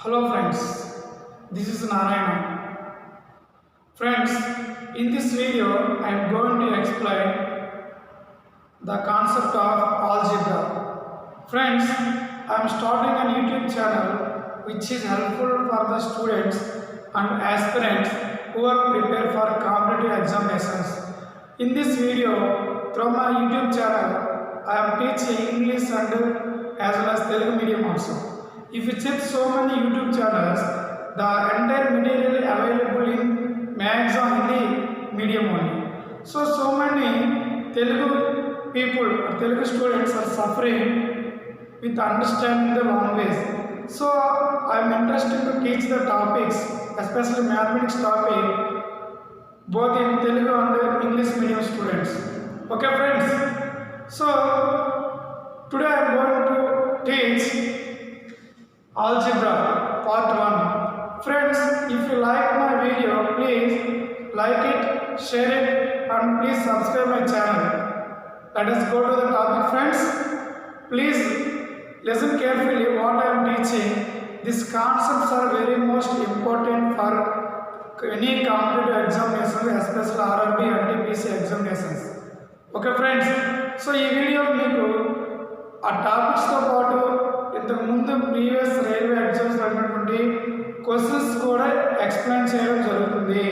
Hello friends, this is Narayana. Friends, in this video I am going to explain the concept of algebra. Friends, I am starting a YouTube channel which is helpful for the students and aspirants who are prepared for competitive examinations. In this video, through my YouTube channel, I am teaching English and as well as Telugu medium also. If you check so many YouTube channels, the entire material available in max on Hindi medium only. So many Telugu people or Telugu students are suffering with understanding the language. So I am interested to teach the topics, especially mathematics topic, both in Telugu and English medium students. Okay friends, so today I am going to teach algebra part 1. Friends, if you like my video, please like it, share it and please subscribe my channel. Let us go to the topic friends. Please listen carefully what I am teaching. These concepts are very most important for any competitive examinations, especially RRB and TPC examinations. Okay friends, so ఈ video మీకు ఆ టాపిక్స్తో పాటు ఇంతకు ముందు previous railway exams అడిగినటువంటి questions కూడా explain చేయడం జరుగుతుంది.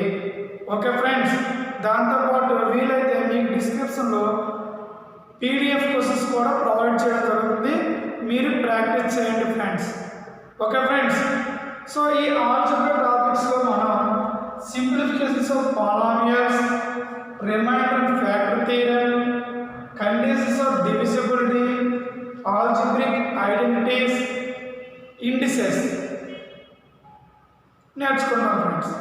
ఓకే ఫ్రెండ్స్, దాంతోపాటు వీలైతే మీకు డిస్క్రిప్షన్లో పీడిఎఫ్ క్వశ్చన్స్ కూడా ప్రొవైడ్ చేయడం జరుగుతుంది. మీరు ప్రాక్టీస్ చేయండి ఫ్రెండ్స్. ఓకే ఫ్రెండ్స్, సో ఈ ఆల్జీబ్రా టాపిక్స్లో మనం simplifications of polynomials, remainder and factor theorem, conditions of divisibility, algebraic identities, indices నేర్చుకున్నాం friends.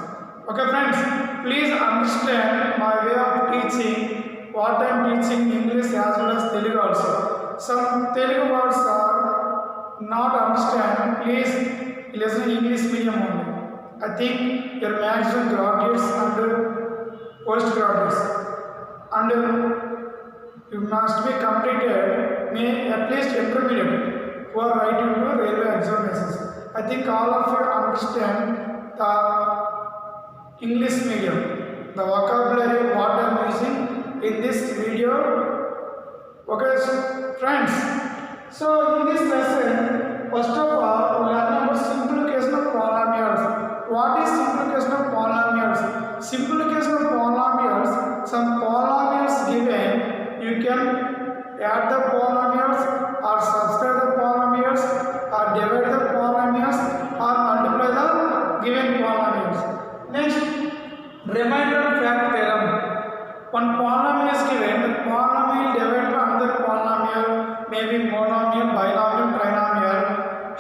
Okay friends, please understand my way of teaching what I'm teaching English as well as Telugu also. Some Telugu words are not understand, please listen English medium only. I think your maximum graduates and postgraduates and you must be completed may at least intermediate who are writing to railway examinations. I think all of you understand the English medium, the vocabulary what I am using in this video. Okay so friends, so in this lesson first of all we learn about simplification of polynomials. What is simplification of polynomials? Simplification of polynomials, some polynomials given, you can add the polynomials or subtract the polynomials or divide the polynomials or multiply the given polynomials. Next, remainder and fact theorem. One polynomial is given, the polynomial divided by another polynomial, maybe monomial, binomial, trinomial.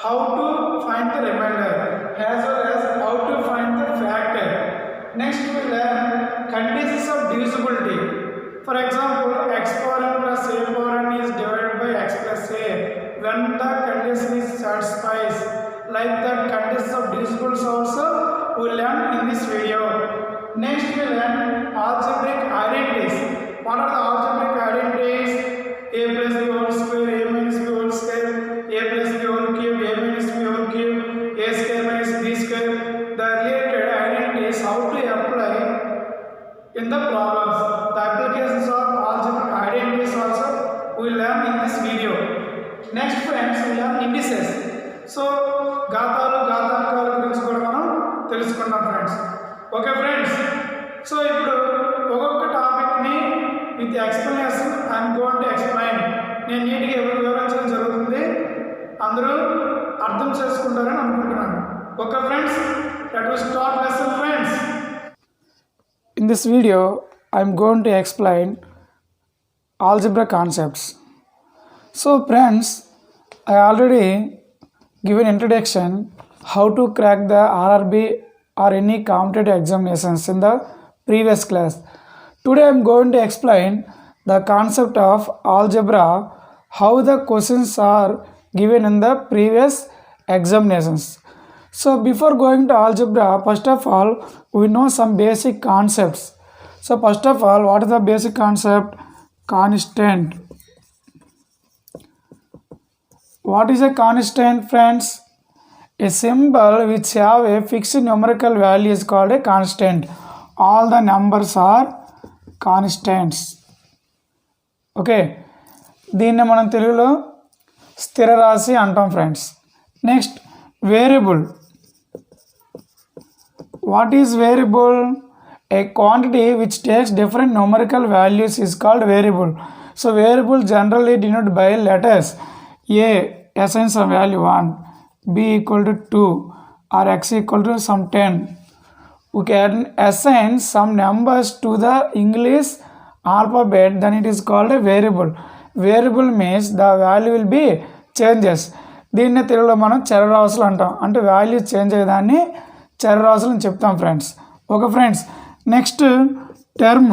How to find the remainder as well as how to find the factor. Next we learn conditions of divisibility. For example, x power n plus a power n is divided by x plus a when the condition is satisfied. Like that, conditions of divisibility also we learn in this video. Next we learn algebraic identities. What are the algebraic identities? A plus b whole square, a minus b whole square, a plus b whole cube, a minus b whole cube, a square minus b square. The related identities how to apply in the problems. The applications of algebraic identities also we learn in this video. Next friends, we learn indices. So ఘాతాలు ఘాతాంకాల గురించి కూడా మనం తెలుసుకున్నాం friends. Okay friends, so ఇప్పుడు ఒక్కొక్క టాపిక్ని with explanation I'm going to explain. నేను నీట్గా వివరించడం జరుగుతుంది, అందరూ అర్థం చేసుకుంటారని అనుకుంటున్నాను. Okay friends, let us start lesson friends. In this video, I am going to explain algebra concepts. So friends, I already given introduction how to crack the RRB or any competitive examinations in the previous class. Today I am going to explain the concept of algebra, how the questions are given in the previous examinations. So before going to algebra, first of all we know some basic concepts. So first of all, what is the basic concept? Constant. What is a constant friends? A symbol which have a fixed numerical value is called a constant. All the numbers are constants. Okay, దీన్ని మనం తెలుగులో స్థిర రాశి అంటాం friends. Next variable. What is variable? A quantity which takes different numerical values is called variable. So variable generally denoted by letters. A assigns some value 1, B equal to 2, or X equal to some 10. We can assign some numbers to the English alphabet, then it is called a variable. Variable means the value will be changes. దీన్ని తెలుగులో మనం చరరాశులు అంటాం. అంటే value change అయ్యేదాన్ని చరరాశులు అని చెప్తాం friends. Okay friends, next term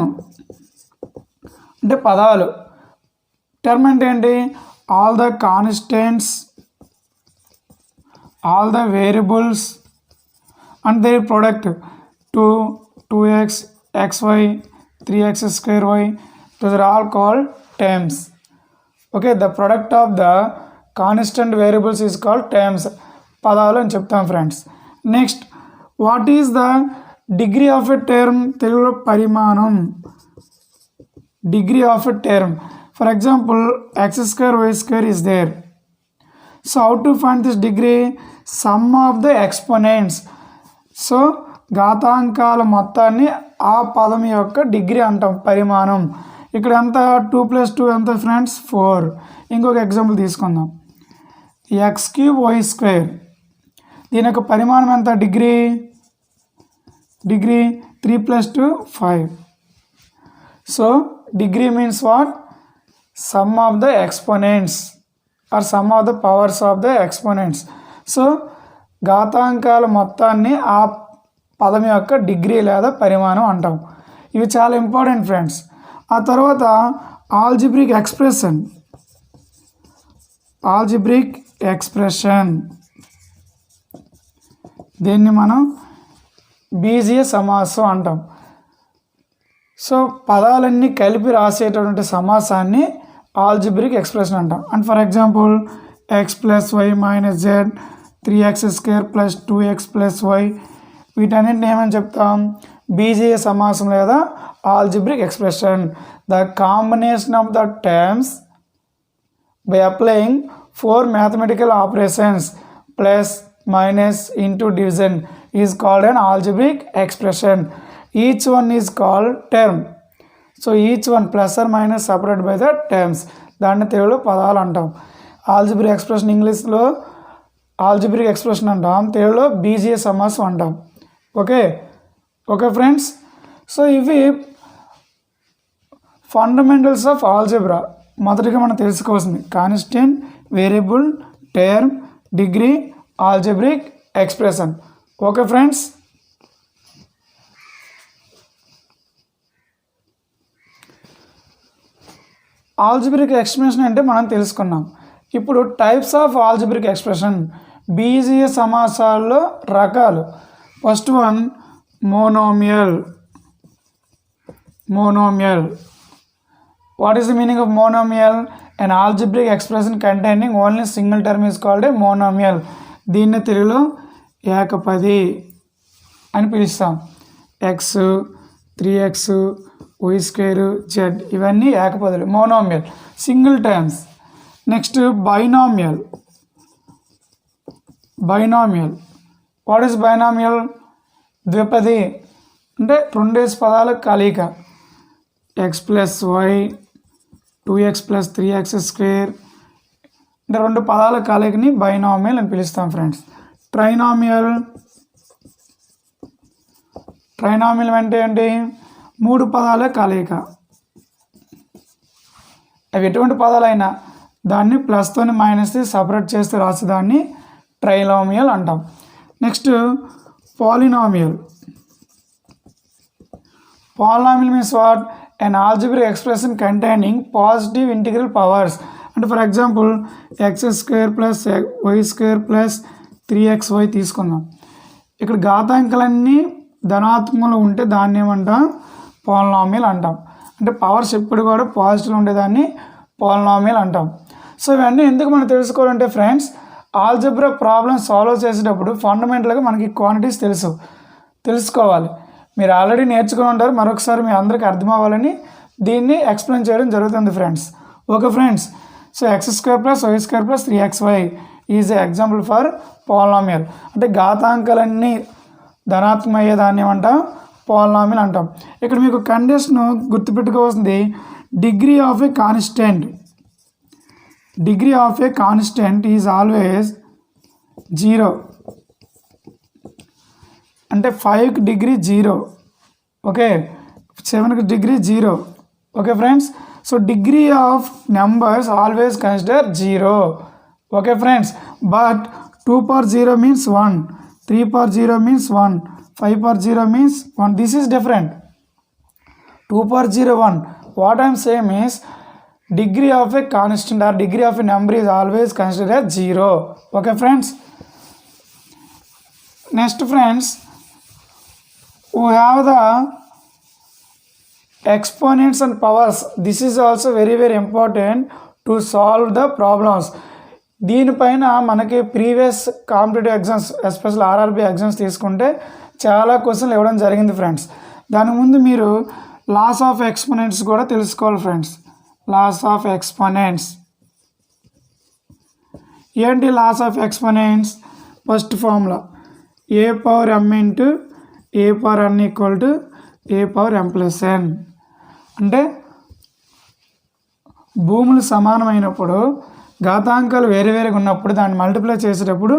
అంటే పదాలు. టర్మ్ అంటే ఏంటి? All the constants, all the variables and their product 2, 2x, xy, 3x square y, those are all called terms. Okay, the product of the constant variables is called terms. పదాలు అని చెప్తాం friends. Next what is the degree of a term? తెలుగులో పరిమాణం. Degree of a term. For example x square y square is there. So how to find this degree? Sum of the exponents. So ఘాతాంకాల మొత్తాన్ని ఆ పదం యొక్క degree అంటాం, పరిమాణం. ఇక్కడ ఎంత? 2 + 2 ఎంత ఫ్రెండ్స్? 4. ఇంకొక ఎగ్జాంపుల్ తీసుకుందాం. x³ y². దీని యొక్క పరిమాణం ఎంత? Degree 3 + 2 5. So degree means what? Sum of the exponents or sum of the powers of the exponents. So ఘాతాంకాల మొత్తాన్ని ఆ పదం యొక్క డిగ్రీ లేదా పరిమాణం అంటాం. ఇవి చాలా ఇంపార్టెంట్ ఫ్రెండ్స్. ఆ తర్వాత ఆల్జిబ్రిక్ ఎక్స్ప్రెషన్. ఆల్జిబ్రిక్ ఎక్స్ప్రెషన్ దీన్ని మనం బీజీయ సమాసం అంటాం. సో పదాలన్నీ కలిపి రాసేటటువంటి సమాసాన్ని ఆల్జిబ్రిక్ ఎక్స్ప్రెషన్ అంటాం. And for example x + y - z, 3x² + 2x + y, వీటన్నిటిని ఏమని చెప్తాం? బీజీయ సమాసం లేదా algebraic expression. The combination of the terms by applying 4 mathematical operations plus, minus, into, division is called an algebraic expression. Each one is called term. So each one plus or minus separated by the terms. దాన్ని తెలుగులో పదాలు అంటాం. Algebraic expression ఇంగ్లీష్లో algebraic expression అంటాం, తెలుగులో బీజీయ సమాసం అంటాం. Okay friends. So ఇవి ఫండమెంటల్స్ ఆఫ్ ఆల్జిబ్రా. మొదటిగా మనం తెలుసుకోవాల్సింది constant, variable, term, degree, algebraic expression. Okay friends. Algebraic expression అంటే మనం తెలుసుకున్నాం. ఇప్పుడు టైప్స్ ఆఫ్ ఆల్జిబ్రిక్ ఎక్స్ప్రెషన్. బీజీయ సమాసాల్లో రకాలు. First one monomial. What is the meaning of monomial? An algebraic expression containing only single term is called a monomial. దీన్ని తెలుగులో ఏకపది అని పిలుస్తాం. x, 3x, y² z ఇవన్నీ ఏకపదులు, monomial, single terms. Next binomial. What is binomial? ద్విపది అంటే 2 పదాల కలయిక. x + y, 2x + 3x² అంటే 2 పదాల కలయికని బైనామియల్ అని పిలుస్తాం ఫ్రెండ్స్. ట్రైనామియల్ అంటే ఏంటి? 3 పదాల కలయిక. అవి ఎటువంటి పదాలైనా దాన్ని ప్లస్తో మైనస్తో సపరేట్ చేస్తే రాసేదాన్ని ట్రైనామియల్ అంటాం. Next polynomial. Means what? an algebraic expression containing positive integral powers. అంటే for example x² + y² + 3xy తీసుకుందాం. ఇక్కడ ఘాతాంకాలన్నీ ధనాత్మకంలో ఉంటే దాన్ని ఏమంటాం? పాలినామియల్ అంటాం. అంటే పవర్స్ ఎప్పుడు కూడా పాజిటివ్ ఉండేదాన్ని పాలినామియల్ అంటాం. సో ఇవన్నీ ఎందుకు మనం తెలుసుకోవాలంటే ఫ్రెండ్స్, ఆల్జబ్రా ప్రాబ్లమ్ సాల్వ్ చేసేటప్పుడు ఫండమెంటల్గా మనకి క్వాంటిటీస్ తెలుసుకోవాలి. మీరు ఆల్రెడీ నేర్చుకుని ఉంటారు, మరొకసారి మీ అందరికీ అర్థం అవ్వాలని దీన్ని ఎక్స్ప్లెయిన్ చేయడం జరుగుతుంది friends. Okay friends, so x² + y² + 3xy is a example for polynomial. అంటే ఘాతాంకాలన్నీ ధనాత్మక అయ్యేదాన్ని ఏమంటాం, పాలినామియల్ అంటాం. ఇక్కడ మీకు కండిషన్ గుర్తుపెట్టుకోవాల్సింది, degree of a constant is always 0. అంటే 5కి డిగ్రీ 0, ఓకే, 7కి degree 0. Okay friends, so degree of numbers always consider 0. Okay friends, but 2 power 0 means 1, 3 power 0 means 1, 5 power 0 means 1. This is different. 2 power 0 1. What I am saying is degree of a constant or degree of a number is always considered as 0. Okay friends. Next friends, we have the exponents and powers. This is also very important to solve the problems. దీనిపైన మనకి previous competitive exams, special RRB exams తీసుకుంటే చాలా క్వశ్చన్లు ఇవ్వడం జరిగింది friends. దాని ముందు మీరు లాస్ ఆఫ్ ఎక్స్పోనెంట్స్ కూడా తెలుసుకోవాలి ఫ్రెండ్స్. లాస్ ఆఫ్ ఎక్స్పోనెంట్స్ ఏంటి? Laws of exponents first formula a⁴m × a⁴n = a⁴m+n. అంటే భూములు సమానమైనప్పుడు, ఘాతాంకాలు వేరువేరుగా ఉన్నప్పుడు దాన్ని మల్టిప్లై చేసేటప్పుడు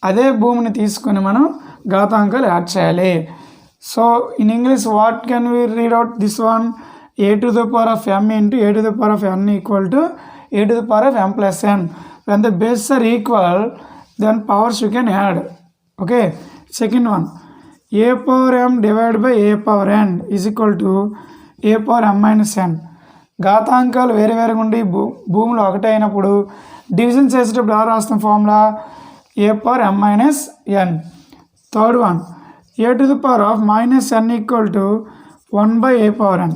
అదే భూమిని తీసుకొని మనం ఘాతాంకాలు యాడ్ చేయాలి. So in English what can we read out this one? a⁴m × a⁴n = a⁴m+n. When the bases are equal, then powers you can add. Okay, second one, a⁴m / a⁴n is equal to a⁴m−n. ఘాతాంకాలు వేరువేరుగా ఉండి భూములు ఒకటే అయినప్పుడు division చేసేటప్పుడు ఎలా రాస్తాం formula? a⁴m−n. Third one, a⁻−n = 1/a⁴n.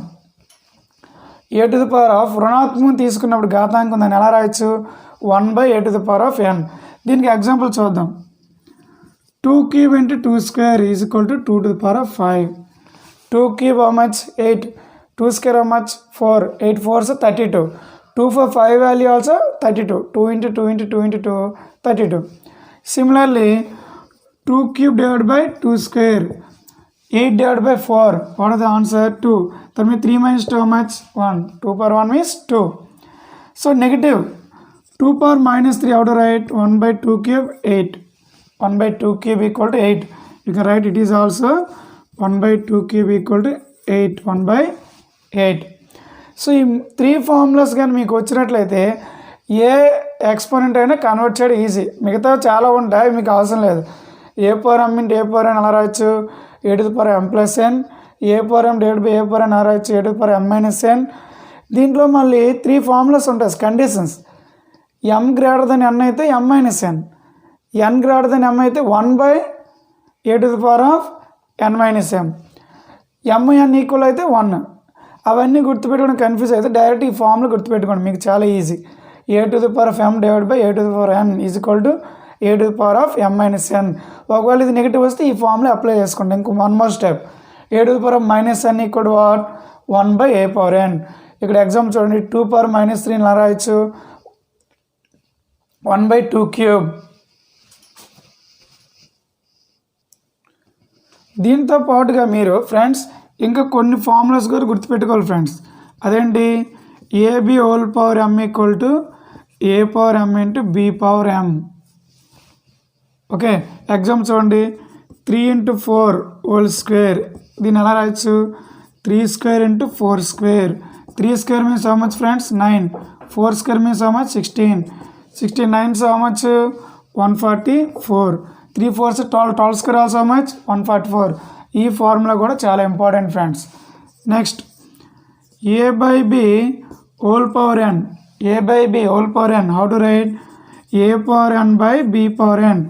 రుణాత్మకం తీసుకున్నప్పుడు ఘాతాంకం దాన్ని ఎలా రాయొచ్చు? 1/a⁴n. దీనికి ఎగ్జాంపుల్ చూద్దాం. 2³ × 2² = 2⁵. 2³ how much? 8. 2² how much? 4. 8 4s 32. 2 for 5 value also 32. 2 × 2 × 2 × 2 32. Similarly, 2³ / 2², 8 / 4. What is the answer? 2. That means 3 - 2 how much? 1. 2 power 1 means 2. So negative 2 power -3 how to write? 1/2³ 8. 1/2³ = 8. You can write it is also 1/2³ = 8. 1/8. So ఈ 3 formulas కానీ మీకు వచ్చినట్లయితే ఏ exponent అయినా convert చేయడం easy. మిగతా చాలా ఉంటాయి, మీకు అవసరం లేదు. a⁴m × a⁴n అలా రాయొచ్చు, a⁴m+n. a⁴m / a⁴n అలా రాయొచ్చు, a⁴m−n. దీంట్లో మళ్ళీ 3 ఫార్ములాస్ ఉంటాయి, కండిషన్స్. m > n అయితే m-n, n > m అయితే 1/a⁴n−m, m n ఈక్వల్ అయితే 1. అవన్నీ గుర్తుపెట్టుకోవడం కన్ఫ్యూజ్ అయితే డైరెక్ట్ ఈ ఫార్ములా గుర్తుపెట్టుకోండి, మీకు చాలా ఈజీ. a⁴m / a⁴n = a⁴m−n. ఒకవేళ ఇది నెగిటివ్ వస్తే ఈ ఫార్ములా అప్లై చేసుకోండి. ఇంకో 1 more step, a⁻n = what? 1/a⁴n. ఇక్కడ ఎగ్జాంపుల్ చూడండి, 2 power -3 ఎలా రాయొచ్చు? 1/2³. దీంతో పాటుగా మీరు ఫ్రెండ్స్ ఇంకా కొన్ని ఫార్ములాస్ కూడా గుర్తుపెట్టుకోవాలి ఫ్రెండ్స్. అదేంటి? ab⁴m = a⁴m × b⁴m. Okay, example చూడండి, 3 × 4² దీన్ని ఎలా రాయొచ్చు? 3² × 4². 3² means how much friends? 9. 4² means how much? 16. 16 9s how much? 144. 3 4s 12. 12² also how much? 144. ఈ ఫార్ములా కూడా చాలా important friends. Next, a/b⁴n. a/b⁴n how to write? a⁴n/b⁴n.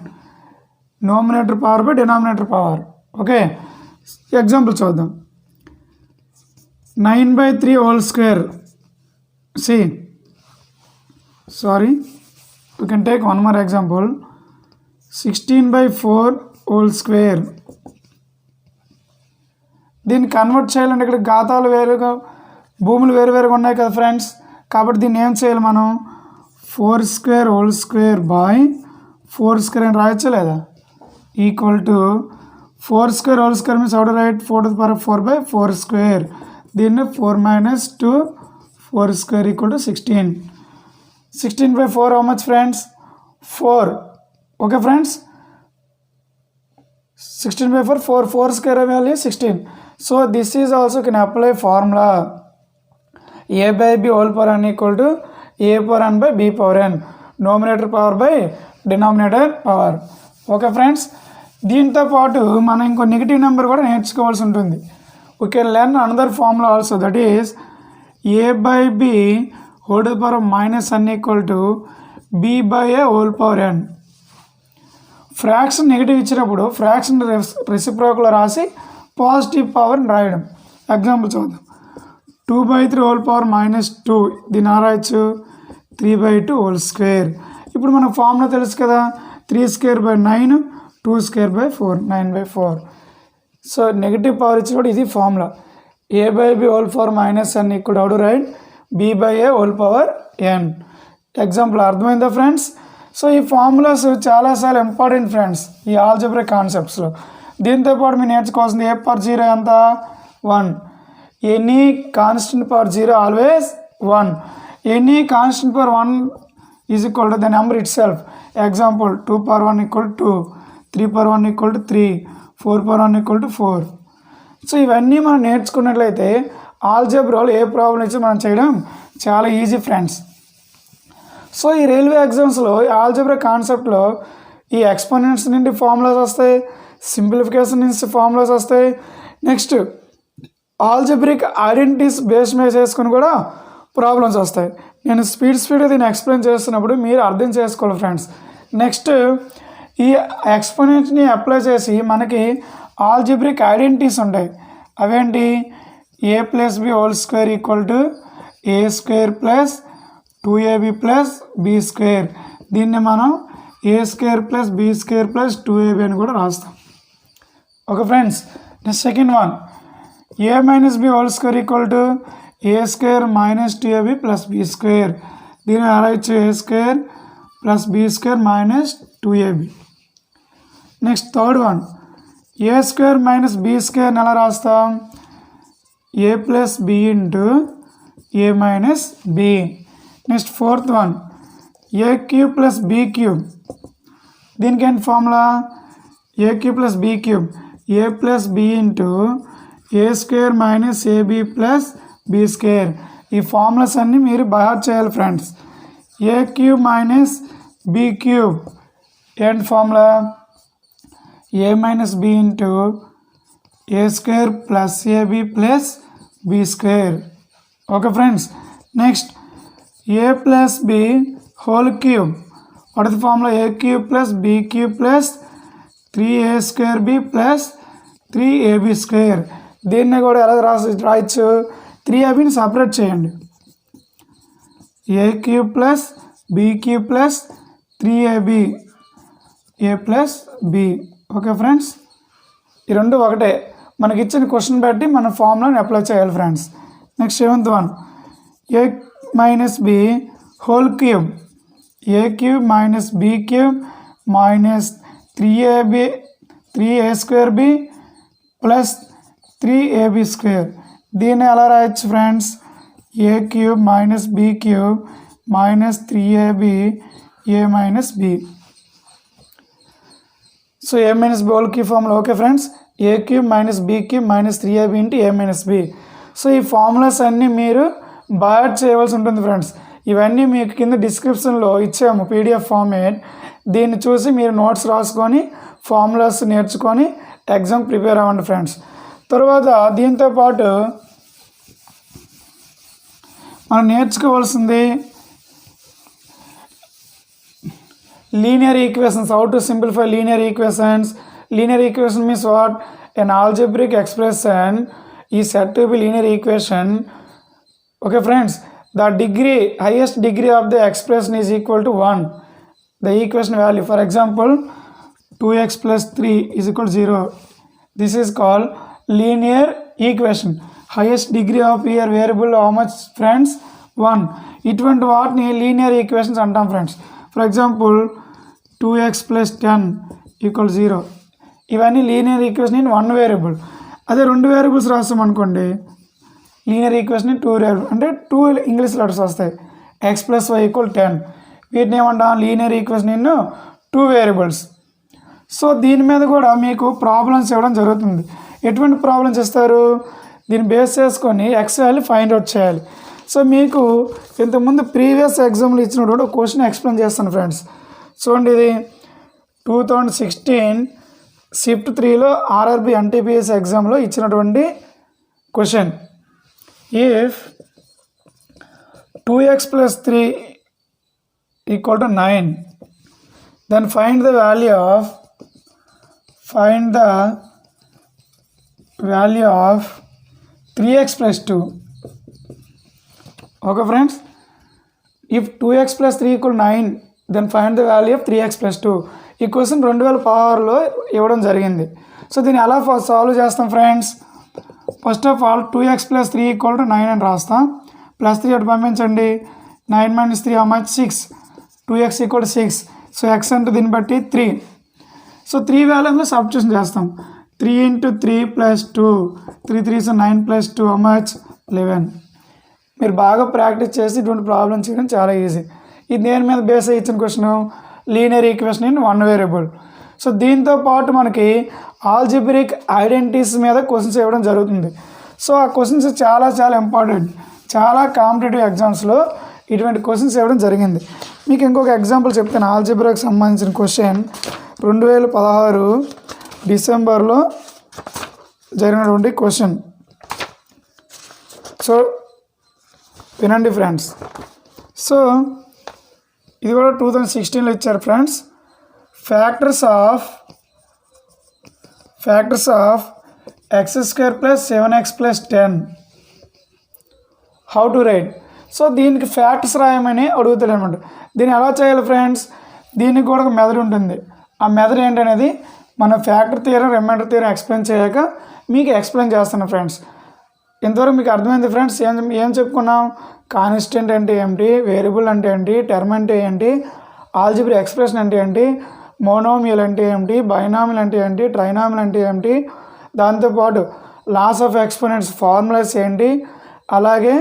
Numerator power by denominator power. Okay, example చూద్దాం. 9/3 సి sorry We can take one more example. 16/4 whole square. దీన్ని convert చేయాలంటే ఇక్కడ ఘాతాలు వేరుగా భూములు వేరువేరుగా ఉన్నాయి కదా ఫ్రెండ్స్. కాబట్టి దీన్ని ఏం చేయాలి మనం 4² whole square by 4² అని రాయొచ్చా లేదా, equal to 4² whole square means out right 4⁴/4². దీన్ని 4 - 2 4² = 16. 16/4 how much friends? 4. Okay friends, 16/4 4² value 16. So this is also can apply formula a/b whole power n equal to a power n by b power n, numerator power by denominator power. Okay friends, దీంతో పాటు మనం ఇంకో negative number కూడా నేర్చుకోవాల్సి ఉంటుంది. we can learn another formula also, that is a/b whole power minus n equal to b/a whole power n. Fraction negative ఇచ్చినప్పుడు fraction reciprocal రాసి positive పవర్ని రాయడం. ఎగ్జాంపుల్ చూద్దాం. 2/3 whole power -2, దీన్ని రాయొచ్చు 3/2 whole square. ఇప్పుడు మన ఫార్ములా తెలుసు కదా, 3² 9, 2² 9/4. సో నెగిటివ్ పవర్ ఇచ్చినప్పుడు ఇది formula. a/b whole power -n equal to right b/a whole power n. Example అర్థమైందా ఫ్రెండ్స్? సో ఈ ఫార్ములాస్ చాలాసార్లు ఇంపార్టెంట్ ఫ్రెండ్స్ ఈ ఆల్జీబ్రా కాన్సెప్ట్స్లో. దీంతోపాటు మీరు నేర్చుకోవాల్సింది a పవర్ 0 ఎంత 1, any constant power 0 always 1, any constant power 1 is equal to the number it self. Example 2 power 1 = 2, 3 power 1 = 3, 4 power 1 = 4. So ఇవన్నీ మనం నేర్చుకున్నట్లయితే ఆల్జీబ్రాలో ఏ ప్రాబ్లం ఇచ్చి మనం చేయడం చాలా ఈజీ ఫ్రెండ్స్. సో ఈ రైల్వే ఎగ్జామ్స్లో ఆల్జీబ్రా కాన్సెప్ట్లో ఈ ఎక్స్పోనెంట్స్ నుండి ఫార్ములాస్ వస్తాయి, సింప్లిఫికేషన్ నుంచి ఫార్ములాస్ వస్తాయి, నెక్స్ట్ ఆల్జీబ్రిక్ ఐడెంటిటీస్ బేస్ మీద చేసుకుని కూడా ప్రాబ్లమ్స్ వస్తాయి. నేను స్పీడ్గా దీన్ని ఎక్స్ప్లెయిన్ చేస్తున్నప్పుడు మీరు అర్థం చేసుకోవాలి ఫ్రెండ్స్. నెక్స్ట్ ఈ ఎక్స్పోనెంట్ని అప్లై చేసి మనకి ఆల్జీబ్రిక్ ఐడెంటిటీస్ ఉంటాయి. అవేంటి? a + b whole square equal to a² + 2ab + b². దీన్ని మనం a² + b² + 2ab అని కూడా రాస్తాం. Okay friends, next second one a - b whole square equal to a² - 2ab + b². దీన్ని రాయొచ్చు a² + b² - 2ab. Next third one a² - b² ఎలా రాస్తాం? a + b * a - b. Next fourth one a³ + b³. దీనికి ఏంటి formula? a³ + b³ a + b * a² - ab + b². ఈ formulas అన్నీ మీరు by heart చేయాలి ఫ్రెండ్స్. a³ - b³ ఏంటి formula? a - b * a² + ab + b². Okay friends, next a + b whole cube. What is the formula? a³ + b³ + 3a² b + 3ab². దీన్ని కూడా ఎలా రాయొచ్చు? 3abని separate చేయండి. a³ + b³ + 3ab a + b. Okay friends, ఈ రెండు ఒకటే. మనకి ఇచ్చిన క్వశ్చన్ బట్టి మన ఫార్ములాని అప్లై చేయాలి friends. Next seventh one a - b whole cube. a³ - b³ - 3a² b + 3ab². దీన్ని ఎలా రాయొచ్చు friends? a³ - b³ - 3ab a - b. So a - b whole cube formula. Okay friends, a³ - b³ - 3ab * a - b. So ఈ formulas అన్నీ మీరు by heart చేయవలసి ఉంటుంది friends. ఇవన్నీ మీకు కింద డిస్క్రిప్షన్లో ఇచ్చాము పీడిఎఫ్ ఫార్మేట్. దీన్ని చూసి మీరు నోట్స్ రాసుకొని ఫార్ములాస్ నేర్చుకొని ఎగ్జామ్ ప్రిపేర్ అవ్వండి ఫ్రెండ్స్. తర్వాత దీంతో పాటు మనం నేర్చుకోవాల్సింది linear equations. How to simplify linear equations. Linear equation means what? an algebraic expression is said to be linear equation. Okay friends, the highest degree of the expression is equal to 1. the equation value. For example, 2x plus 3 is equal to 0. This is called linear equation. Highest degree of your variable how much friends? 1. ఇటువంటి వాటిని linear equations అంటాం friends. For example 2x plus 10 equal 0. ఇవన్నీ linear equation in 1 variable. అదే 2 variables రాస్తాం అనుకోండి, linear equation in 2 variable అంటే 2 English letters వస్తాయి. x plus y equal 10. వీటిని ఏమంటాం? Linear equation in 2 variables. So దీని మీద కూడా మీకు ప్రాబ్లమ్స్ ఇవ్వడం జరుగుతుంది. ఎటువంటి ప్రాబ్లమ్స్ ఇస్తారు? దీన్ని బేస్ చేసుకొని ఎక్స్ వాల్యూ ఫైండ్ అవుట్ చేయాలి. సో మీకు ఇంతకుముందు ప్రీవియస్ ఎగ్జామ్లో ఇచ్చినటువంటి ఒక క్వశ్చన్ ఎక్స్ప్లెయిన్ చేస్తాను ఫ్రెండ్స్. చూడండి, ఇది 2016 షిఫ్ట్ 3లో ఆర్ఆర్బి ఎన్టీపీఎస్ ఎగ్జామ్లో ఇచ్చినటువంటి question. If 2x plus 3 equal to 9, then find the value of 3x plus 2. Okay friends, if 2x plus 3 equal 9, then find the value of 3x plus 2. ఈ question 2016లో ఇవ్వడం జరిగింది. So దీన్ని ఎలా solve చేస్తాం friends? First of all 2x plus 3 equal to 9 అని రాస్తాం. Plus 3 అటు పంపించండి. 9 minus 3 how much? 6. 2x equal to 6. So x అంటే దీన్ని బట్టి 3. సో 3 వాల్యూస్లో సబ్స్టిట్యూషన్ చేస్తాం. 3 into 3 plus 2. 3 3 9 plus 2 how much? 11. మీరు బాగా ప్రాక్టీస్ చేసి ఇటువంటి ప్రాబ్లమ్ చేయడం చాలా ఈజీ. ఇది దేని మీద బేస్ అయ్యి ఇచ్చిన question? Linear equation in 1 variable. So దీంతో పాటు మనకి ఆల్జిబ్రిక్ ఐడెంటిటీస్ మీద క్వశ్చన్స్ ఇవ్వడం జరుగుతుంది. సో ఆ క్వశ్చన్స్ చాలా చాలా ఇంపార్టెంట్. చాలా కాంపిటేటివ్ ఎగ్జామ్స్లో ఇటువంటి క్వశ్చన్స్ ఇవ్వడం జరిగింది. మీకు ఇంకొక ఎగ్జాంపుల్ చెప్తాను. ఆల్జిబ్రాకి సంబంధించిన క్వశ్చన్ 2016 డిసెంబర్లో జరిగినటువంటి క్వశ్చన్. సో వినండి ఫ్రెండ్స్. సో ఇది కూడా 2016లో ఇచ్చారు friends. Factors of x² plus 7x plus 10 how to right. So దీనికి ఫ్యాక్టర్స్ రాయమని అడుగుతాడు అనమాట. దీన్ని ఎలా చేయాలి ఫ్రెండ్స్? దీనికి కూడా ఒక మెథడ్ ఉంటుంది. ఆ మెథడ్ ఏంటనేది మన factor theory, remainder theory explain చేయక మీకు ఎక్స్ప్లెయిన్ చేస్తాను ఫ్రెండ్స్. ఇంతవరకు మీకు అర్థమైంది ఫ్రెండ్స్. ఏం చెప్పుకున్నాం? కాన్స్టెంట్ అంటే ఏంటి, వేరియబుల్ అంటే ఏంటి, టర్మ్ అంటే ఏంటి, ఆల్జిబ్రా ఎక్స్ప్రెషన్ అంటే ఏంటి, మోనోమియల్ అంటే ఏంటి, బైనామియల్ అంటే ఏంటి, ట్రైనామియల్ అంటే ఏంటి, దాంతోపాటు లాస్ ఆఫ్ ఎక్స్పోనెంట్స్ ఫార్ములాస్ ఏంటి, అలాగే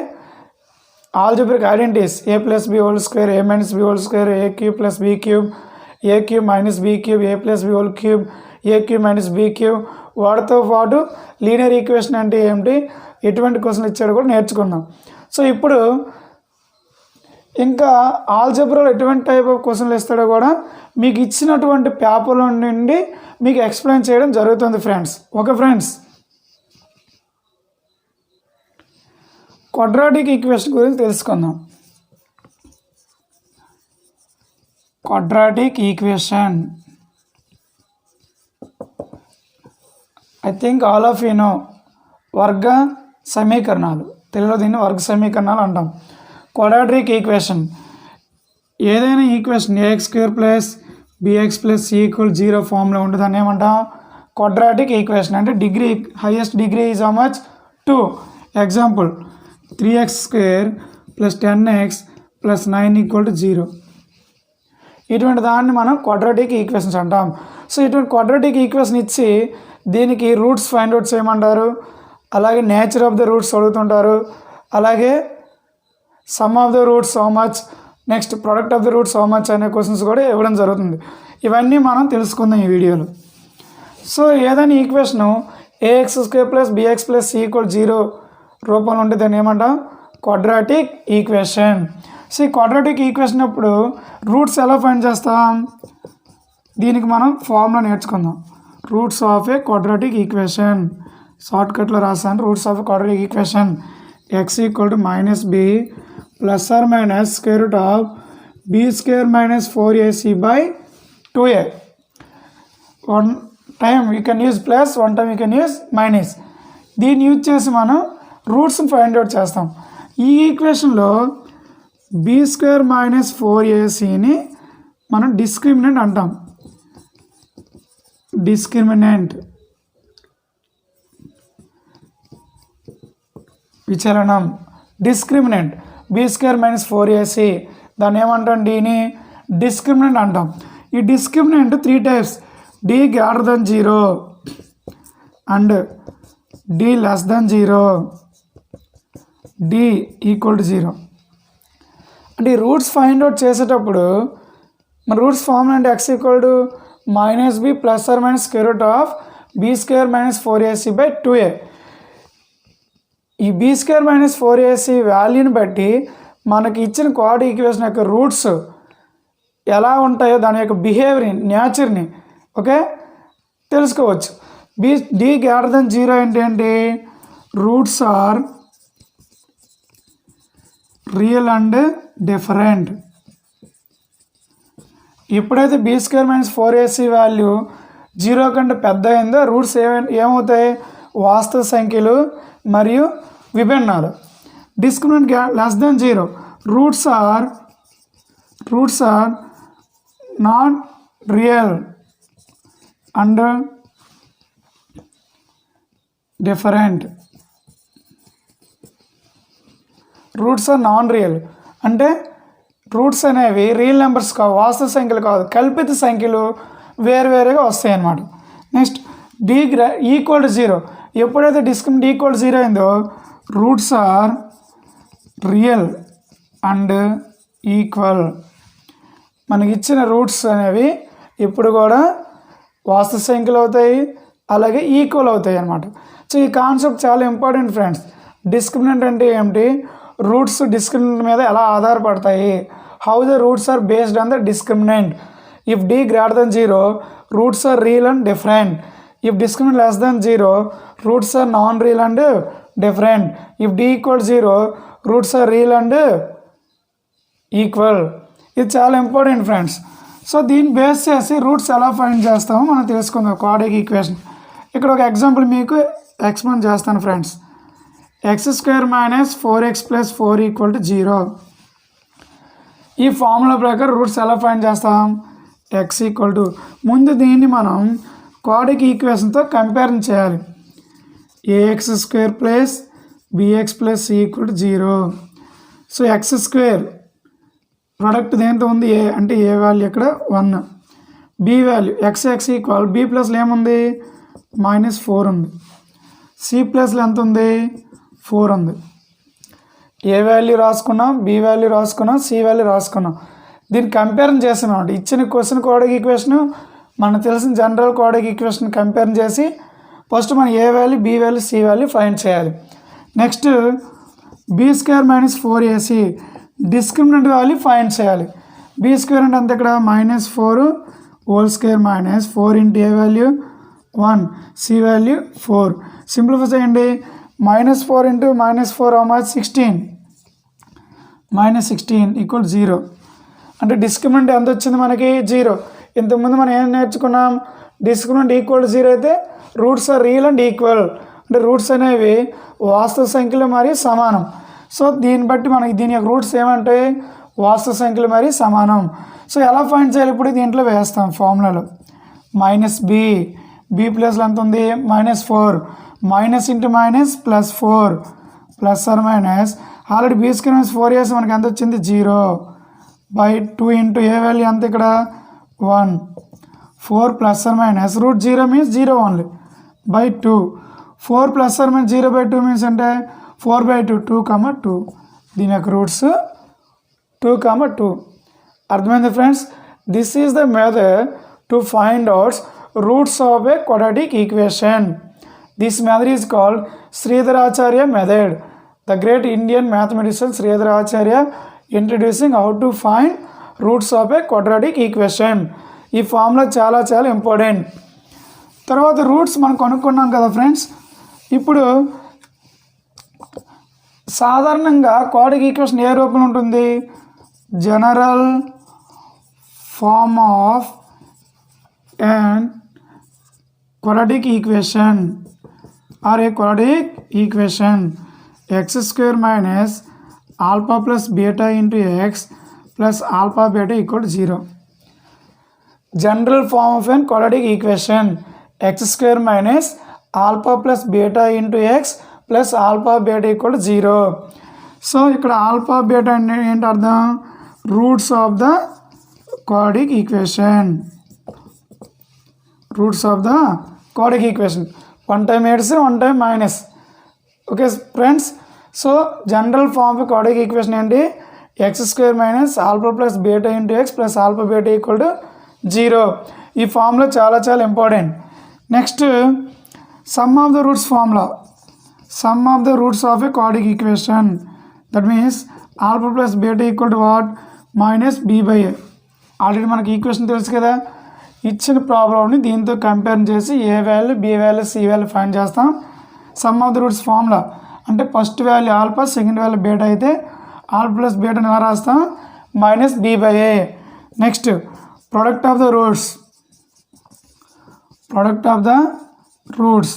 algebraic identities a plus b whole square, a minus b whole square, a cube plus b cube, a cube minus b cube, a plus b whole cube, a cube minus b cube. వాటితో పాటు linear equation అంటే ఏమిటి, ఎటువంటి క్వశ్చన్లు ఇచ్చాడో కూడా నేర్చుకుందాం. So ఇప్పుడు ఇంకా ఆల్జిబ్రాలో ఎటువంటి టైప్ ఆఫ్ క్వశ్చన్లు ఇస్తాడో కూడా మీకు ఇచ్చినటువంటి పేపర్లో నుండి మీకు ఎక్స్ప్లెయిన్ చేయడం జరుగుతుంది friends. Okay friends, quadratic equation గురించి తెలుసుకుందాం. Quadratic equation, I think all of you know, వర్గ సమీకరణాలు, తెలుగులో దీన్ని వర్గ సమీకరణాలు అంటాం. క్వాడ్రాటిక్ ఈక్వేషన్ ఏదైనా equation ax² plus bx plus c equal 0 ఫామ్లో ఉంటుంది. దాన్ని ఏమంటాం? Quadratic equation. అంటే degree, highest degree is how much? 2. Example 3x² plus 10x plus 9 equal to 0. ఇటువంటి దాన్ని మనం క్వాడ్రాటిక్ ఈక్వేషన్స్ అంటాం. సో ఇటువంటి క్వాడ్రాటిక్ ఈక్వేషన్ ఇచ్చి దీనికి రూట్స్ ఫైండ్ అవుట్ చేయమంటారు, అలాగే నేచర్ ఆఫ్ ద రూట్స్ అడుగుతుంటారు, అలాగే some of the roots how much, next product of the roots how much అనే క్వశ్చన్స్ కూడా ఇవ్వడం జరుగుతుంది. ఇవన్నీ మనం తెలుసుకుందాం ఈ వీడియోలో. సో ఏదైనా equation ax² plus bx plus c equal 0 రూపంలో ఉంటే దాన్ని ఏమంటాం? Quadratic equation. సో ఈ క్వాడ్రాటిక్ ఈక్వేషన్ అప్పుడు రూట్స్ ఎలా ఫైండ్ చేస్తాం? దీనికి మనం ఫార్ములా నేర్చుకుందాం. Roots of a quadratic equation, షార్ట్కట్లో రాస్తాను. Roots of a quadratic equation x equal to -b plus or minus square root of b² minus 4ac by 2a. One time you can use plus, one time you can use minus. దీన్ని use చేసి మనం రూట్స్ని find out చేస్తాం. ఈ ఈక్వేషన్లో b² minus 4acని మనం discriminant అంటాం. Discriminant విచలనం. Discriminant b² - 4ac దాన్ని ఏమంటాం? డీని డిస్క్రిమినెంట్ అంటాం. ఈ discriminant 3 types: d greater than 0 and d less than 0, d equal to 0. అంటే ఈ రూట్స్ ఫైండ్ అవుట్ చేసేటప్పుడు మన రూట్స్ ఫార్ములా అంటే x equal to -b ± square root of b² - 4ac/2a. ఈ b² - 4ac వాల్యూని బట్టి మనకి ఇచ్చిన కోఆర్డినేట్ ఈక్వేషన్ యొక్క రూట్స్ ఎలా ఉంటాయో దాని యొక్క బిహేవియర్ని, నేచర్ని ఓకే తెలుసుకోవచ్చు. d greater than 0 ఏంటి? Roots are real and different. ఎప్పుడైతే b² - 4ac వాల్యూ 0 కంటే పెద్ద అయిందో రూట్స్ ఏమవుతాయి? వాస్తవ సంఖ్యలు మరియు విభిన్నాలు. Discriminant less then 0 roots are not real and different. Roots are non real అంటే రూట్స్ అనేవి రియల్ నెంబర్స్ కావు, వాస్తవ సంఖ్యలు కాదు, కల్పిత సంఖ్యలు వేరువేరుగా వస్తాయి అన్నమాట. Next d equal to 0. ఎప్పుడైతే డిస్క్రిమినెంట్ ఈక్వల్ టు 0 అయిందో roots are real and equal. మనకి ఇచ్చిన రూట్స్ అనేవి ఇప్పుడు కూడా వాస్తవ సంఖ్యలు అవుతాయి, అలాగే ఈక్వల్ అవుతాయి అన్నమాట. సో ఈ కాన్సెప్ట్ చాలా ఇంపార్టెంట్ ఫ్రెండ్స్. డిస్క్రిమినెంట్ అంటే ఏమిటి? రూట్స్ డిస్క్రిమినెంట్ మీద ఎలా ఆధారపడతాయి? How the roots are based on the discriminant. If d greater than 0 roots are real and different. If discriminant less then 0 roots are non real and different. If d equal 0 roots are real and equal. ఇది చాలా important friends. So దీన్ని base చేసి roots ఎలా find చేస్తామో మనం తెలుసుకుందాం. Coordinate equation ఇక్కడ ఒక ఎగ్జాంపుల్ మీకు ఎక్స్ప్లెయిన్ చేస్తాను ఫ్రెండ్స్. x² - 4x + 4 = 0. ఈ ఫార్ములా ప్రకారం రూట్స్ ఎలా ఫైండ్ చేస్తాం? x = ముందు దీన్ని మనం కోఆర్డినేట్ ఈక్వేషన్తో కంపేర్ చేయాలి. ax² + bx + c = 0. So x² product దేంతో ఉంది? a అంటే a వాల్యూ ఇక్కడ 1. b value x equal b ప్లస్లో ఏముంది? -4 ఉంది. c ప్లస్లో ఎంత ఉంది? 4 ఉంది. ఏ వాల్యూ రాసుకున్నాం, బి వాల్యూ రాసుకున్నాం, సి వాల్యూ రాసుకున్నాం. దీన్ని కంపేర్ చేస్తున్నాం అంటే ఇచ్చిన క్వశ్చన్ కోఆర్డినేట్ ఈక్వేషన్ మనకు తెలిసిన జనరల్ కోఆర్డినేట్ ఈక్వేషన్ కంపేర్ చేసి ఫస్ట్ మనం A value, B value, C value find చేయాలి. Next b² - 4ac discriminant value find చేయాలి. b² అంటే అంత ఇక్కడ -4 whole square -4 into A value 1, C value 4. Simplify చేయండి. -4 ఇంటూ -4 16 -16 = 0. అంటే డిస్క్రిమినెంట్ ఎంత వచ్చింది మనకి? 0. ఇంతకుముందు మనం ఏం నేర్చుకున్నాం? డిస్క్రిమినెంట్ ఈక్వల్ టు 0 అయితే roots are real and equal అంటే రూట్స్ అనేవి వాస్తవ సంఖ్యలు మరియు సమానం. సో దీన్ని బట్టి మనకి దీని యొక్క రూట్స్ ఏమంటే వాస్తవ సంఖ్యలు మరియు సమానం. సో ఎలా ఫైండ్ చేయాలి? ఇప్పుడు దీంట్లో వేస్తాం ఫార్ములాలో. -b ప్లస్లో ఎంత ఉంది? -4 minus into minus +4 ± already b² - 4ac మనకి ఎంత వచ్చింది? 0/2 ఇంటూ ఏ వాల్యూ అంత ఇక్కడ 1 4 ± రూట్ 0 మీన్స్ 0 ఓన్లీ /2 4 ± 0/2 మీన్స్ అంటే 4/2 2, దీని యొక్క రూట్స్ 2, 2. అర్థమైంది friends? This is the method to find out roots of a quadratic equation. This method is called Sridharacharya method. The great Indian mathematician Sridharacharya introducing how to find roots of a quadratic equation. ఈ formula చాలా చాలా important. తర్వాత roots మనం కనుక్కున్నాం కదా friends. ఇప్పుడు సాధారణంగా quadratic equation ఏ రూపంలో ఉంటుంది? General form of and quadratic equation or a quadratic equation x² - alpha plus beta into x plus alpha beta = 0. general form of an quadratic equation x square minus alpha plus beta into x plus alpha beta equal to 0. So ఇక్కడ alpha beta అంటే ఏంటి అర్థం? Roots of the quadratic equation. Roots of the quadratic equation. One time adds, one time minus. Okay friends. So general form of quadratic equation ఏంటి? x square minus alpha plus beta into x plus alpha beta equal to 0. ఈ formula చాలా చాలా important. Next sum of the roots formula. Sum of the roots of a quadratic equation. That means alpha plus beta equal to what? Minus B by A. Already మనకి equation తెలుసు కదా. ఇచ్చిన ప్రాబ్లమ్ని దీంతో compare చేసి A value, B value, C value find చేస్తాం. Sum of the roots formula అంటే first value alpha, second value beta అయితే ఆల్ఫా ప్లస్ బీటాని ఎలా రాస్తాం? Minus B by A. Next product of the roots. Product of the roots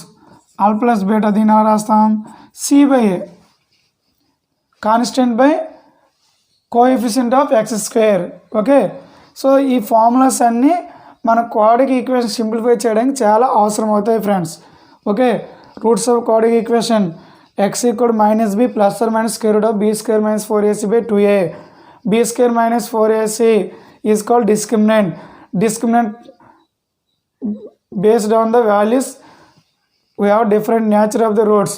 alpha plus beta దీన్ని ఎలా రాస్తాం? C by A. Constant by coefficient of X square. Okay. So ఈ formulas అన్నీ మన క్వాడ్రిక్ ఈక్వేషన్ సింప్లిఫై చేయడానికి చాలా అవసరం అవుతాయి friends. Okay. Roots of quadric equation x equal minus b plus or minus square root of b square minus 4ac by 2a. b square minus 4ac is called discriminant. Discriminant based on the values we have different nature of the roots.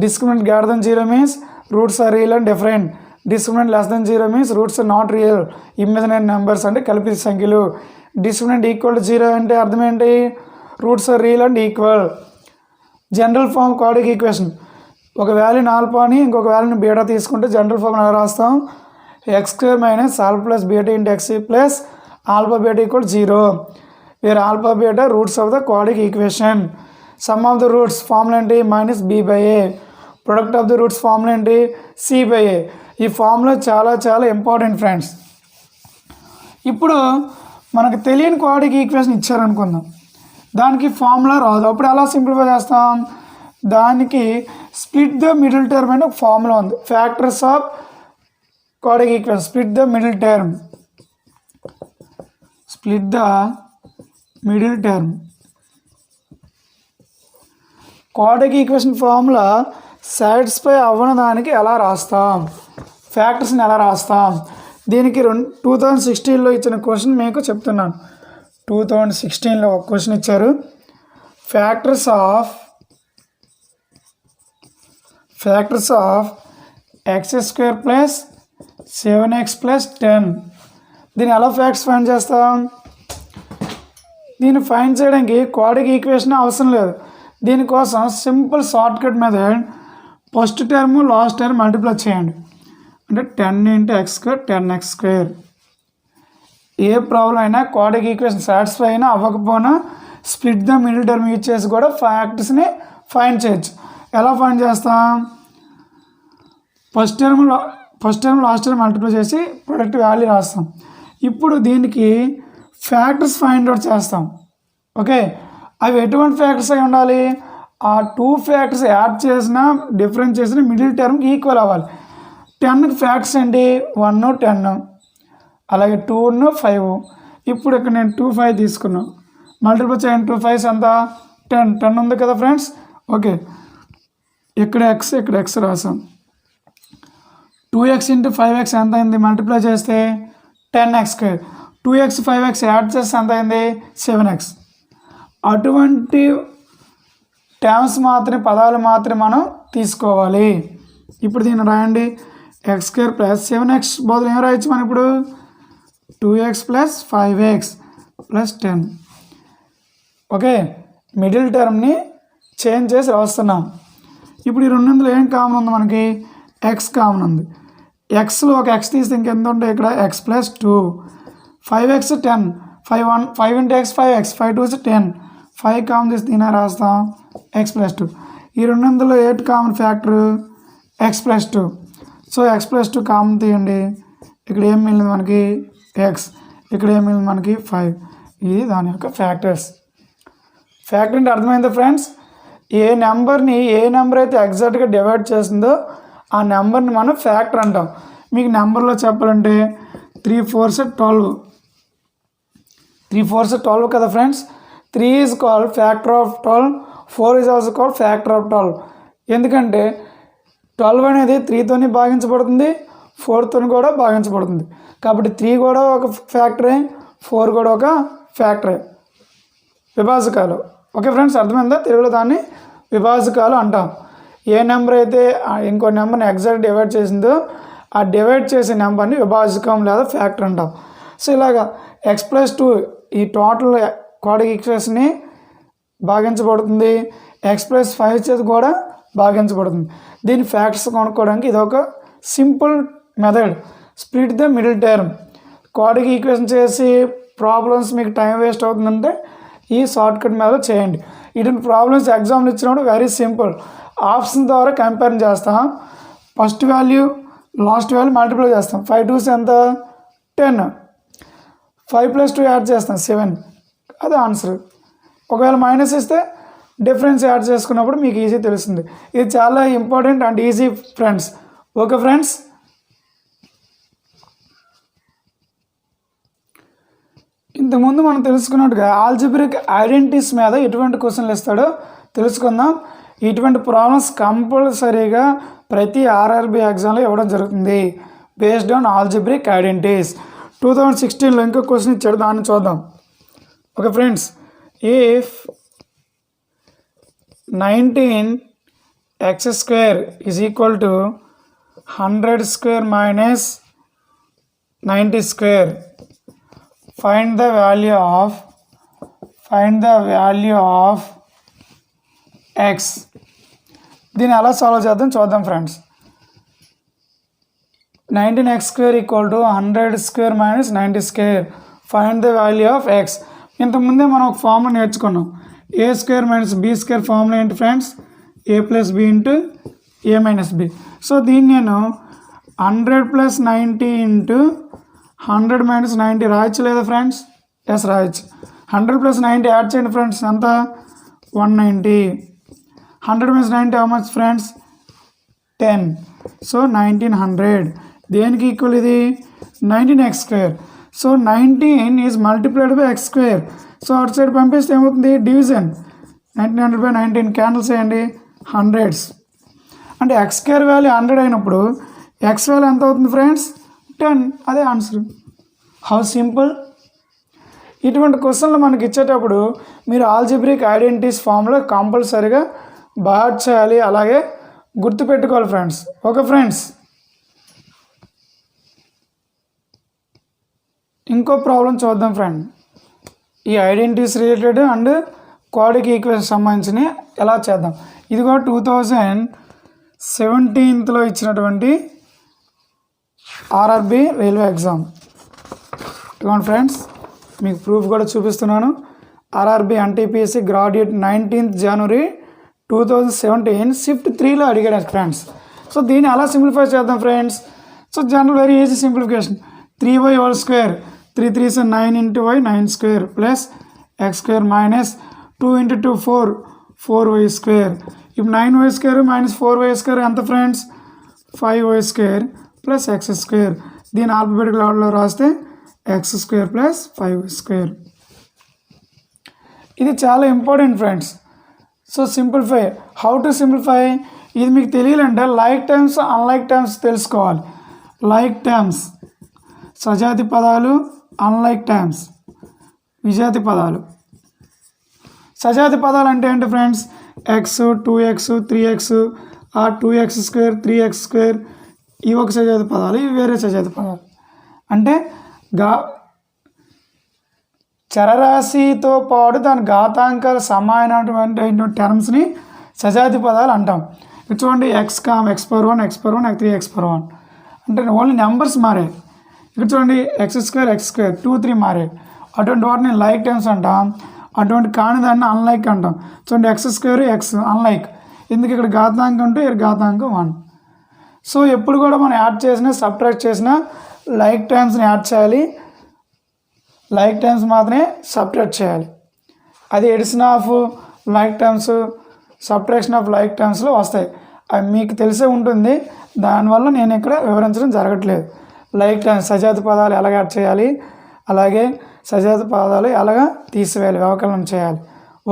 Discriminant greater than 0 means roots are real and different. Discriminant less than 0 means roots are not real, imaginary numbers అంటే కల్పిత సంఖ్యలు. Discriminant equal to 0 అంటే అర్థం ఏంటి? Roots are real and equal. General form quadric equation ఒక వాల్యూని alpha అని ఇంకొక వాల్యూని బీటా తీసుకుంటే జనరల్ ఫార్మ్ ఎలా రాస్తాం? X square minus alpha plus beta into x plus alpha beta equal 0. Where alpha beta roots of the quadratic equation. Sum of the roots formula ఏంటి? Minus B by A. Product of the roots formula ఏంటి? C by A. ఈ formula చాలా చాలా important friends. ఇప్పుడు మనకు తెలియని quadric equation ఇచ్చారనుకుందాం, దానికి formula రాదు, అప్పుడు ఎలా సింప్లిఫై చేస్తాం? దానికి స్ప్లిట్ ద మిడిల్ టర్మ్ అని ఒక ఫార్ములా ఉంది. Factors of quadric equation. Split the middle term. Split the middle term. Quadric equation formula satisfy అవ్వని దానికి ఎలా రాస్తాం? ఫ్యాక్టర్స్ని ఎలా రాస్తాం? దీనికి 2016లో ఇచ్చిన క్వశ్చన్ మీకు చెప్తున్నాను. 2016లో ఒక క్వశ్చన్ ఇచ్చారు. Factors of X square plus 7x plus 10. దీన్ని ఎలా ఫ్యాక్ట్స్ ఫైండ్ చేస్తాం? దీన్ని ఫైండ్ చేయడానికి క్వాడ్రిక్ ఈక్వేషన్ అవసరం లేదు. దీనికోసం simple shortcut method, first term last term multiply చేయండి. అంటే 10 into x square 10x square. ఏ ప్రాబ్లం అయినా క్వాడ్రిక్ ఈక్వేషన్ సాటిస్ఫై అయినా అవ్వకపోయినా split the middle term use చేసి కూడా ఫ్యాక్టర్స్ని ఫైండ్ చేయొచ్చు. ఎలా ఫైండ్ చేస్తాం? First term last term multiply చేసి ప్రొడక్ట్ వాల్యూ రాస్తాం. ఇప్పుడు దీనికి ఫ్యాక్టర్స్ ఫైండ్ అవుట్ చేస్తాం. ఓకే. అవి ఎటువంటి ఫ్యాక్టర్స్ అయి ఉండాలి? ఆ 2 ఫ్యాక్టర్స్ యాడ్ చేసిన డిఫరెన్స్ చేసిన మిడిల్ టర్మ్కి ఈక్వల్ అవ్వాలి. 10కి ఫ్యాక్టర్స్ ఏంటి? 1, 10, అలాగే 2, 5. ఇప్పుడు ఇక్కడ నేను 2, 5 తీసుకున్నాను. మల్టిప్లై చేయండి. 2 5s ఎంత? 10 ఉంది కదా ఫ్రెండ్స్. ఓకే. ఇక్కడ ఎక్స్, ఇక్కడ ఎక్స్ రాసాం. 2x ఇంటూ 5x ఎంత అయింది? మల్టిప్లై చేస్తే 10x square. 2x 5x add చేస్తే ఎంత అయింది? 7x. అటువంటి టర్మ్స్ మాత్రమే, పదాలు మాత్రమే మనం తీసుకోవాలి. ఇప్పుడు దీన్ని రాయండి. ఎక్స్ స్క్వేర్ ప్లస్ 7x బదులు ఏం రాయొచ్చు మనం ఇప్పుడు? 2x plus 5x plus 10. Okay. Middle టర్మ్ని చేంజ్ చేసి రాస్తున్నాం. ఇప్పుడు ఈ రెండిందులో ఏం కామన్ ఉంది మనకి? ఎక్స్ కామన్ ఉంది. ఎక్స్లో ఒక ఎక్స్ తీస్తే ఇంకెంత ఉంటాయి ఇక్కడ? X plus 2. 5x 10. 5 into X 5x. 5 2s 10. 5 common తీస్తే దీని రాస్తాం ఎక్స్ ప్లస్ 2. ఈ రెండిందులో ఏటి common factor? X plus 2. So X plus 2 common తీయండి. ఇక్కడ ఏం మిగిలింది మనకి? ఎక్స్. ఇక్కడ ఏం మిగిలింది మనకి? 5. ఇది దాని యొక్క ఫ్యాక్టర్స్. ఫ్యాక్టర్ అంటే అర్థమైందా ఫ్రెండ్స్? ఏ నెంబర్ అయితే ఎగ్జాక్ట్గా డివైడ్ చేస్తుందో ఆ నెంబర్ని మనం ఫ్యాక్టర్ అంటాం. మీకు నెంబర్లో చెప్పాలంటే 3 4s 12. 3 4s 12 కదా friends. 3 is called factor of 12, 4 is also called factor of 12. ఎందుకంటే 12 అనేది 3తోని భాగించబడుతుంది, 4తోని కూడా భాగించబడుతుంది. కాబట్టి 3 కూడా ఒక ఫ్యాక్టరే, 4 కూడా ఒక ఫ్యాక్టరే. విభాజకాలు. ఓకే ఫ్రెండ్స్, అర్థమైందా? తెలుగులో దాన్ని విభాజకాలు అంటాం. ఏ నెంబర్ అయితే ఇంకో నెంబర్ని ఎగ్జాక్ట్ డివైడ్ చేసిందో ఆ డివైడ్ చేసే నెంబర్ని విభాజకం లేదా ఫ్యాక్టర్ అంటాం. సో ఇలాగా x+2 ఈ టోటల్ క్వాడ్రాటిక్ ఈక్వేషన్ని భాగించబడుతుంది, x+5 చేతి కూడా భాగించబడుతుంది. దీని ఫ్యాక్టర్స్ కొనుక్కోవడానికి ఇది ఒక simple method. Split the middle term. Quadratic equation చేసి ప్రాబ్లమ్స్ మీకు టైం వేస్ట్ అవుతుందంటే ఈ షార్ట్కట్ మెథడ్ చేయండి. ఇటువంటి ప్రాబ్లమ్స్ ఎగ్జామ్లు ఇచ్చినప్పుడు వెరీ సింపుల్. ఆప్షన్ ద్వారా కంపేర్ చేస్తాం. First value last value multiply చేస్తాం. 5 2s ఎంత? 10. 5+2 యాడ్ చేస్తాం 7. అది ఆన్సర్. ఒకవేళ మైనస్ ఇస్తే డిఫరెన్స్ యాడ్ చేసుకున్నప్పుడు మీకు ఈజీ తెలుస్తుంది. ఇది చాలా important and easy friends. Okay friends, ఇంతకుముందు మనం తెలుసుకున్నట్టుగా ఆల్జిబ్రిక్ ఐడెంటిటీస్ మీద ఎటువంటి క్వశ్చన్లు ఇస్తాడో తెలుసుకుందాం. ఇటువంటి ప్రాబ్లమ్స్ కంపల్సరీగా ప్రతి ఆర్ఆర్బి ఎగ్జామ్లో ఇవ్వడం జరుగుతుంది బేస్డ్ ఆన్ ఆల్జిబ్రిక్ ఐడెంటిటీస్. 2016లో ఇంకో క్వశ్చన్ ఇచ్చాడు, దాన్ని చూద్దాం. Okay friends, if 19x² is equal to 100² minus 90², find the value of x. దీన్ని ఎలా సాల్వ్ చేద్దాం చూద్దాం friends. 19x² equal to 100² minus 90², find the value of x. ఇంతకుముందే మనం ఒక ఫార్ములా నేర్చుకున్నాం. a² మైనస్ b² ఫార్ములా ఏంటి friends? a+b into a minus b. So దీన్ని నేను 100 + 90 ఇంటూ 100 మైనస్ 90 రాయొచ్చు లేదా ఫ్రెండ్స్? ఎస్, రాయొచ్చు. 100 + 90 యాడ్ చేయండి ఫ్రెండ్స్, ఎంత? 190. 100 minus 90 how much friends? 10. So 1900. దేనికి ఈక్వల్ ఇది? 19x². So 19 is multiplied by x². So out side పంపిస్తే ఏమవుతుంది? డివిజన్. 1900/19 క్యాన్సిల్ చేయండి, హండ్రెడ్స్. అంటే x² వాల్యూ 100 అయినప్పుడు x వాల్యూ ఎంత అవుతుంది ఫ్రెండ్స్? 10. అదే ఆన్సర్. How simple. ఇటువంటి క్వశ్చన్లు మనకి ఇచ్చేటప్పుడు మీరు ఆల్జిబ్రిక్ ఐడెంటిటీస్ ఫామ్లో కంపల్సరీగా బాగా చేయాలి, అలాగే గుర్తుపెట్టుకోవాలి ఫ్రెండ్స్. ఓకే ఫ్రెండ్స్, ఇంకో ప్రాబ్లం చూద్దాం ఫ్రెండ్. ఈ identities related and quadratic equation సంబంధించి ఎలా చేద్దాం. ఇది కూడా 2017లో ఇచ్చినటువంటి ఆర్ఆర్బి రైల్వే ఎగ్జామ్. ఇదిగోండి ఫ్రెండ్స్, మీకు ప్రూఫ్ కూడా చూపిస్తున్నాను. RRB NTPSC graduate 19th January 2017 shift 3లో అడిగాడు ఫ్రెండ్స్. సో దీన్ని అలా సింప్లిఫై చేద్దాం friends. So general very easy simplification. 3y² 3 3s 9 into y 9² plus x² minus 2 into 2 4 4y². ఇప్పుడు 9y² మైనస్ 4y² ఎంత ఫ్రెండ్స్? 5y² plus x². దీని alphabetical ఆర్డర్లో రాస్తే x² ప్లస్ 5y². ఇది చాలా important friends. So simplify. How to simplify? ఇది మీకు తెలియాలంటే లైక్ టర్మ్స్ అన్లైక్ టర్మ్స్ తెలుసుకోవాలి. లైక్ టర్మ్స్ సజాతి పదాలు, అన్లైక్ టర్మ్స్ విజాతి పదాలు. సజాతి పదాలు అంటే ఏంటి ఫ్రెండ్స్? x 2x 3x ఆ 2x², 3x², ఇవి ఒక సజాతి పదాలు, ఇవి వేరే సజాతి పదాలు. అంటే చరరాశితో పాటు దాని ఘాతాంకాలు సమానమైనటువంటి టర్మ్స్ని సజాతి పదాలు అంటాం. ఇప్పుడు చూడండి, x, x⁴1 x⁴1 3x⁴1 అంటే ఓన్లీ నెంబర్స్ మారాయి. ఇక్కడ చూడండి, x² 2 3 మారాయి. అటువంటి వాటిని లైక్ టర్మ్స్ అంటాం. అటువంటి కాని దాన్ని అన్లైక్ అంటాం. చూడండి, x² x అన్లైక్. ఎందుకు? ఇక్కడ ఘాతాంకం ఉంటే ఇక్కడ ఘాతాంకం 1. సో ఎప్పుడు కూడా మనం యాడ్ చేసినా సబ్ట్రాక్ట్ చేసినా లైక్ టర్మ్స్ని యాడ్ చేయాలి, లైక్ టర్మ్స్ మాత్రమే సబ్ట్రాక్ట్ చేయాలి. అది addition of like terms, subtraction of like టర్మ్స్లో వస్తాయి. అవి మీకు తెలిసే ఉంటుంది, దానివల్ల నేను ఇక్కడ వివరించడం జరగట్లేదు. లైక్ టర్మ్స్ సజాతి పదాలు ఎలా యాడ్ చేయాలి, అలాగే సజాత పదాలు ఎలాగా తీసివేయాలి, వ్యవకలనం చేయాలి.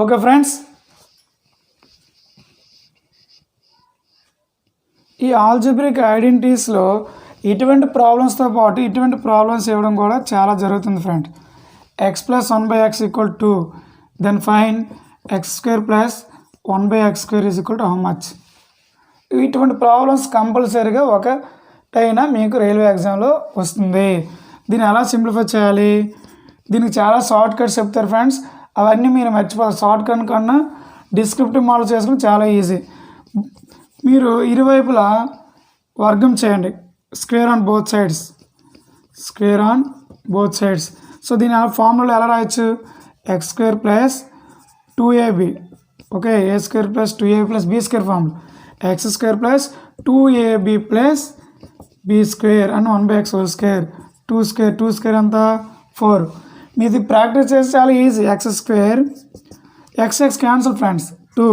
ఓకే ఫ్రెండ్స్, ఈ ఆల్జీబ్రిక్ ఐడెంటిటీస్లో ఇటువంటి ప్రాబ్లమ్స్తో పాటు ఇటువంటి ప్రాబ్లమ్స్ ఇవ్వడం కూడా చాలా జరుగుతుంది friend. x + 1/x = 2, then find x² + 1/x² = how much. ఇటువంటి ప్రాబ్లమ్స్ కంపల్సరీగా ఒకటైనా మీకు రైల్వే ఎగ్జామ్లో వస్తుంది. దీన్ని ఎలా సింప్లిఫై చేయాలి, దీనికి చాలా షార్ట్ కట్స్ చెప్తారు ఫ్రెండ్స్. అవన్నీ మీరు మర్చిపోతారు. షార్ట్ కట్ కన్నా డిస్క్రిప్టివ్ మోడల్ చేసుకుని చాలా ఈజీ. మీరు ఇరువైపులా వర్గం చేయండి, square on both sides. So దీని ఫార్ములా ఎలా రాయొచ్చు, x² + 2ab. Okay, a² + 2ab + b² formula, x² + 2ab + b² and 1/x². 2² అంతా 4. మీది ప్రాక్టీస్ చేస్తే చాలా easy. x² cancel friends, 2,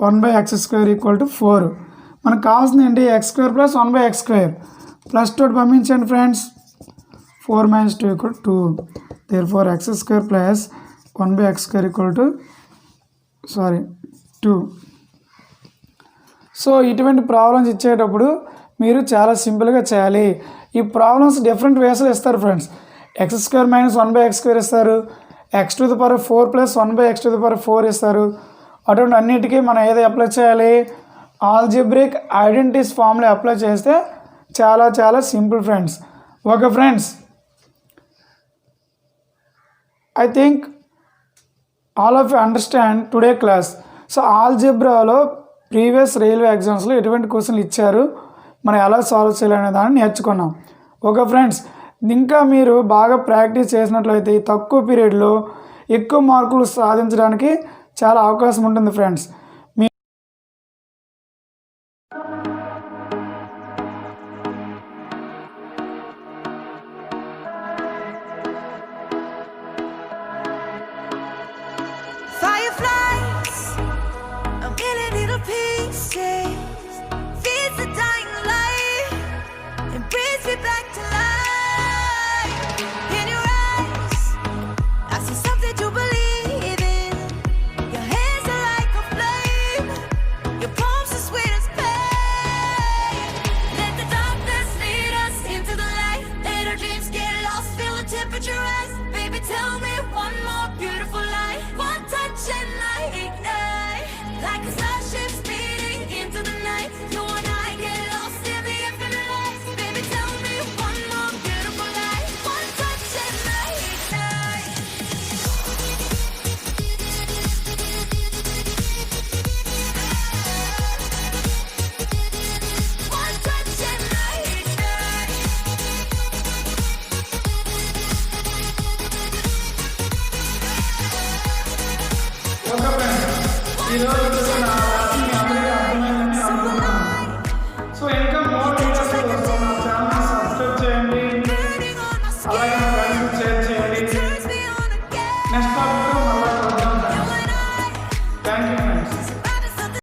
1/x² = 4. మనకు కావాల్సింది ఏంటి, x² + 1/x². +2 పంపించండి friends. 4 - 2 = 2. Therefore x² + 1/x² = 2. So ఇటువంటి ప్రాబ్లమ్స్ ఇచ్చేటప్పుడు మీరు చాలా సింపుల్గా చేయాలి. ఈ ప్రాబ్లమ్స్ డిఫరెంట్ వేస్లో ఇస్తారు ఫ్రెండ్స్. x² - 1/x² ఇస్తారు, x⁴ + 1/x⁴ ఇస్తారు. అటువంటి అన్నిటికీ మనం ఏదో అప్లై చేయాలి, ఆల్జీబ్రిక్ ఐడెంటిటీస్ ఫార్ములా అప్లై చేస్తే చాలా చాలా simple friends. Okay friends, I think all of you understand today class. So ఆల్జీబ్రాలో ప్రీవియస్ రైల్వే ఎగ్జామ్స్లో ఎటువంటి క్వశ్చన్లు ఇచ్చారు, మనం ఎలా సాల్వ్ చేయాలనే దాన్ని నేర్చుకున్నాం. ఓకే ఫ్రెండ్స్, ఇంకా మీరు బాగా ప్రాక్టీస్ చేసినట్లయితే ఈ తక్కువ పీరియడ్లో ఎక్కువ మార్కులు సాధించడానికి చాలా అవకాశం ఉంటుంది friends. Fireflies, a million little pieces, feeds the dying light and brings me back to life. In your eyes, I see something to believe in. Your hands are like a flame, your palms are sweet as pain. Let the darkness lead us into the light. Let our dreams get lost, feel the temperature rise. Baby, tell me one more beautiful lie. One touch and I ignite, like a starship speeding into the night. You and I get lost in the infinite lights. Baby, tell me one more beautiful lie. One touch and I ignite. One touch and I ignite. Okay friends, ఈరోజు